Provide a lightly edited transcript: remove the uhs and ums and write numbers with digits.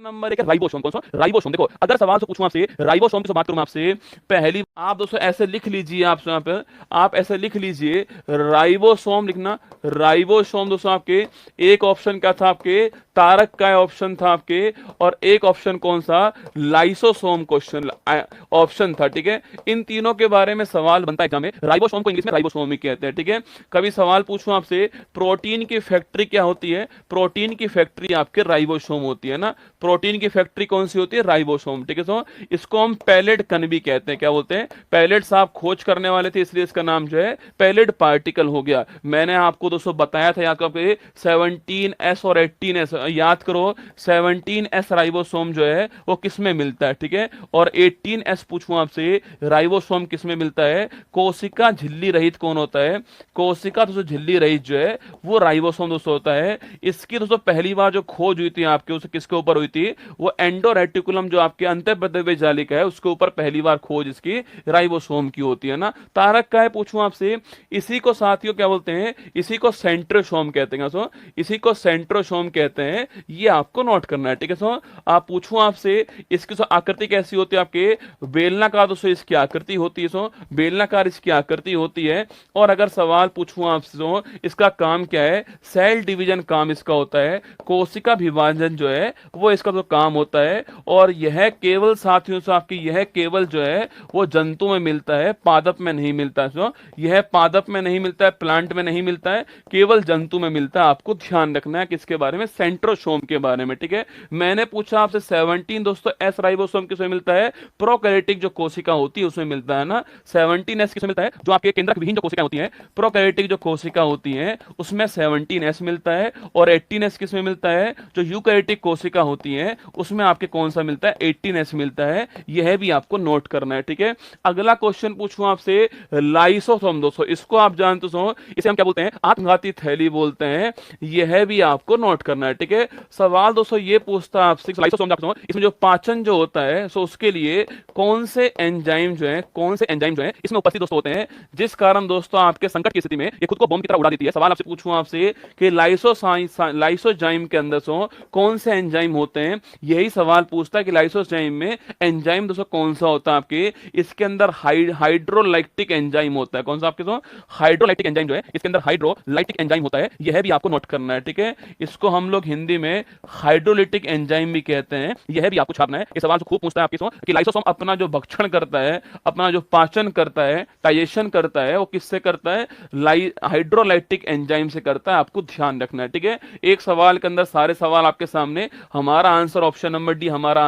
Number एक है ribosome. कौन सा? राइबोसोम। देखो अगर सवाल से पूछूं आपसे राइबोसोम की बात करूं आपसे, पहली आप दोस्तों ऐसे लिख लीजिए, आप यहाँ पे आप ऐसे लिख लीजिए राइबोसोम लिखना। राइबोसोम दोस्तों आपके एक ऑप्शन क्या था आपके, तारक का ऑप्शन था आपके, और एक ऑप्शन कौन सा, लाइसोसोम क्वेश्चन ऑप्शन था। ठीक है, इन तीनों के बारे में सवाल बनता है एग्जाम में। राइबोसोम को इंग्लिश में राइबोसोम ही कहते हैं। ठीक है, कभी सवाल पूछूं आपसे प्रोटीन की फैक्ट्री क्या होती है, प्रोटीन की फैक्ट्री आपके राइबोसोम होती है ना। प्रोटीन की फैक्ट्री कौन सी होती है, राइबोसोम। ठीक है, तो इसको हम पैलेट कण भी कहते हैं। क्या बोलते हैं, पैलेट्स आप खोज करने वाले थे इसलिए इसका नाम जो है पैलेट पार्टिकल हो गया। मैंने आपको दोस्तों बताया था, याद करो 17S और 18S, याद करो 17S राइबोसोम जो है वो किस में मिलता है। ठीक है, और 18S पूछूं आपसे राइबोसोम किस में मिलता है, कोशिका झिल्ली रहित कौन होता है, कोशिका दोस्तों झिल्ली रहित जो है वो राइबोसोम दोस्तों होता है। इसकी दोस्तों पहली बार जो खोज हुई थी आपके, उसे किसके ऊपर हुई थी, वो एंडोरेटिकुलम जो आपके अंतःपृष्ठीय जालिका है उसके ऊपर पहली बार खोज इसकी राइबोसोम की होती है ना। तारक का है पूछूं आपसे, इसी को साथियों क्या बोलते हैं, इसी को सेंट्रोसोम कहते हैं। सो इसी को सेंट्रोसोम कहते हैं, ये आपको नोट करना है। ठीक है, सो आप पूछूं आपसे इसकी सो आकृति कैसी होती है आपके, बेलनाकार दोस्तों इसकी आकृति होती है। सो बेलनाकार इसकी आकृति होती है। और अगर सवाल पूछूं आपसे तो इसका काम क्या है, सेल डिवीजन काम इसका होता है, कोशिका विभाजन जो है वो इसका तो काम होता है। और यह केवल साथियों से आपकी यह केवल जो है वो जंतु में मिलता है, पादप में नहीं मिलता है। सो यह पादप में नहीं मिलता है, प्लांट में नहीं मिलता है, केवल जंतु में मिलता है। आपको ध्यान रखना है किसके बारे में, सेंट्रोसोम के बारे में। ठीक है, मैंने पूछा आपसे 17 दोस्तों एस राइबोसोम किसमें मिलता है, प्रोकैरियोटिक जो कोशिका होती है उसमें मिलता है ना। 17S किसमें मिलता है, जो आपके केंद्रक विहीन जो कोशिका होती है, प्रोकैरियोटिक जो कोशिका होती है उसमें 17S मिलता है। और 18S किसमें मिलता है, जो यूकैरियोटिक कोशिका होती है उसमें आपके कौन सा मिलता है, 18S मिलता है। यह भी आपको नोट करना है। ठीक है, अगला क्वेश्चन पूछूं आपसे लाइसोसोम दोस्तों, इसको आप जानते हो, इसे हम क्या बोलते हैं, आत्मघाती थैली बोलते हैं। यह भी आपको नोट करना है। ठीक है, सवाल दोस्तों ये पूछता है आपसे लाइसोसोम इसमें जो पाचन जो होता है, सो उसके लिए कौन से एंजाइम जो है, कौन से एंजाइम जो है इसमें उपस्थित दोस्तों होते हैं, जिस कारण दोस्तों आपके संकट की स्थिति में ये खुद को बम की तरह उड़ा देती है। सवाल आपसे पूछूं आपसे कि लाइसोजाइम के अंदर सो कौन से एंजाइम होते हैं, यही सवाल पूछता है कि लाइसोजाइम में एंजाइम दोस्तों कौन सा होता है आपके, इसके अंदर हाइड्रोलाइटिक एंजाइम होता है। कौन सा आपके हाइड्रोलाइटिक एंजाइम जो है इसके अंदर हाइड्रोलाइटिक एंजाइम होता है, यह भी आपको नोट करना है। ठीक है, इसको हम लोग हिंदी में हाइड्रोलिटिक एंजाइम भी कहते हैं, यह भी आपको छापना है। ये सवाल खूब पूछता है आपके कि लाइसोसोम अपना जो भक्षण करता है, अपना जो पाचन करता है, डाइजेशन करता है, वो किससे करता है, हाइड्रोलाइटिक एंजाइम से करता है। आपको ध्यान रखना है। ठीक है, एक सवाल के अंदर सारे सवाल आपके सामने, हमारा आंसर ऑप्शन नंबर डी हमारा